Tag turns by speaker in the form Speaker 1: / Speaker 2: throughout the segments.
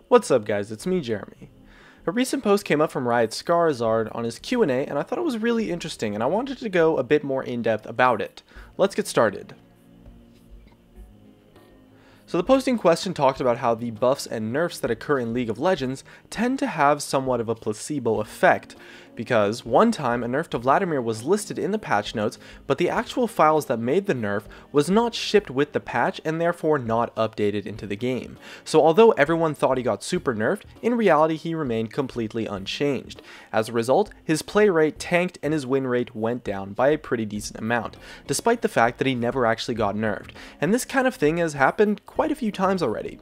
Speaker 1: What's up guys, it's me Jeremy. A recent post came up from Riot's Scarizard on his Q&A and I thought it was really interesting and I wanted to go a bit more in depth about it. Let's get started. So the post in question talked about how the buffs and nerfs that occur in League of Legends tend to have somewhat of a placebo effect, because one time a nerf to Vladimir was listed in the patch notes, but the actual files that made the nerf was not shipped with the patch and therefore not updated into the game. So although everyone thought he got super nerfed, in reality he remained completely unchanged. As a result, his play rate tanked and his win rate went down by a pretty decent amount, despite the fact that he never actually got nerfed. And this kind of thing has happened quite a few times already.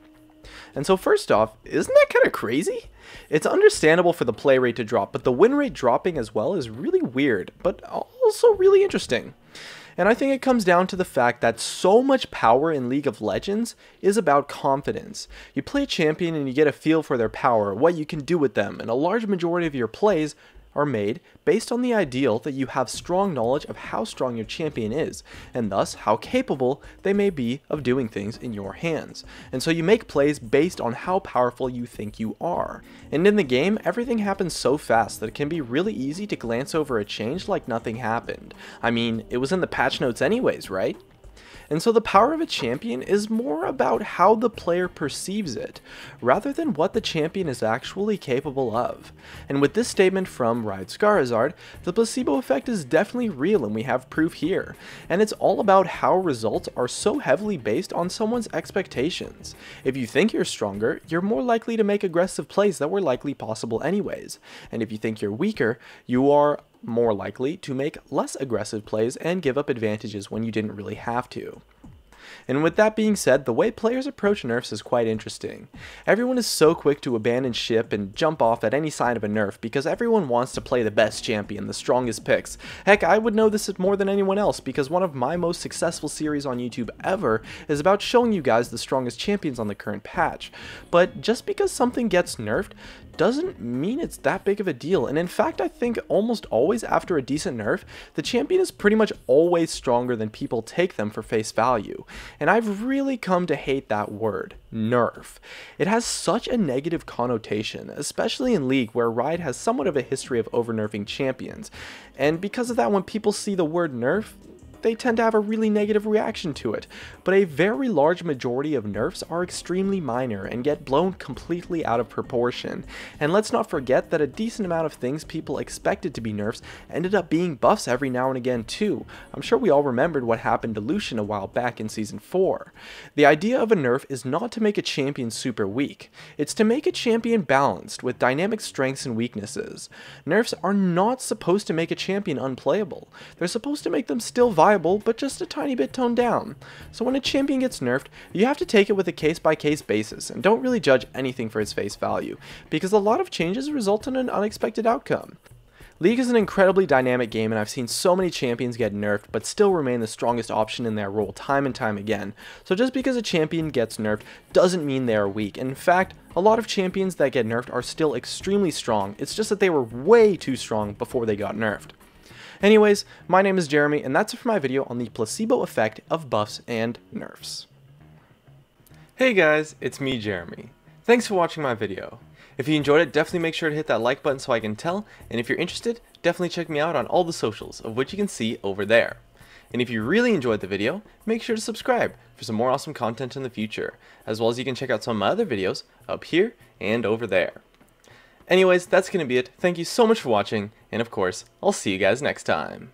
Speaker 1: And so first off, isn't that kind of crazy? It's understandable for the play rate to drop, but the win rate dropping as well is really weird, but also really interesting. And I think it comes down to the fact that so much power in League of Legends is about confidence. You play a champion and you get a feel for their power, what you can do with them, and a large majority of your plays are made based on the ideal that you have strong knowledge of how strong your champion is, and thus how capable they may be of doing things in your hands. And so you make plays based on how powerful you think you are. And in the game, everything happens so fast that it can be really easy to glance over a change like nothing happened. I mean, it was in the patch notes anyways, right? And so the power of a champion is more about how the player perceives it, rather than what the champion is actually capable of. And with this statement from Riot's Scarizard, the placebo effect is definitely real and we have proof here. And it's all about how results are so heavily based on someone's expectations. If you think you're stronger, you're more likely to make aggressive plays that were likely possible anyways. And if you think you're weaker, you are more likely to make less aggressive plays and give up advantages when you didn't really have to. And with that being said, the way players approach nerfs is quite interesting. Everyone is so quick to abandon ship and jump off at any sign of a nerf because everyone wants to play the best champion, the strongest picks. Heck, I would know this more than anyone else because one of my most successful series on YouTube ever is about showing you guys the strongest champions on the current patch. But just because something gets nerfed doesn't mean it's that big of a deal, and in fact I think almost always after a decent nerf, the champion is pretty much always stronger than people take them for face value. And I've really come to hate that word, nerf. It has such a negative connotation, especially in League where Riot has somewhat of a history of over-nerfing champions, and because of that when people see the word nerf, they tend to have a really negative reaction to it, but a very large majority of nerfs are extremely minor and get blown completely out of proportion. And let's not forget that a decent amount of things people expected to be nerfs ended up being buffs every now and again too. I'm sure we all remembered what happened to Lucian a while back in Season 4. The idea of a nerf is not to make a champion super weak, it's to make a champion balanced with dynamic strengths and weaknesses. Nerfs are not supposed to make a champion unplayable, they're supposed to make them still viable but just a tiny bit toned down. So when a champion gets nerfed, you have to take it with a case-by-case basis and don't really judge anything for its face value, because a lot of changes result in an unexpected outcome. League is an incredibly dynamic game and I've seen so many champions get nerfed but still remain the strongest option in their role time and time again. So just because a champion gets nerfed doesn't mean they are weak. In fact, a lot of champions that get nerfed are still extremely strong, it's just that they were way too strong before they got nerfed. Anyways, my name is Jeremy, and that's it for my video on the placebo effect of buffs and nerfs. Hey guys, it's me Jeremy. Thanks for watching my video. If you enjoyed it, definitely make sure to hit that like button so I can tell, and if you're interested, definitely check me out on all the socials, of which you can see over there. And if you really enjoyed the video, make sure to subscribe for some more awesome content in the future, as well as you can check out some of my other videos up here and over there. Anyways, that's going to be it. Thank you so much for watching, and of course, I'll see you guys next time.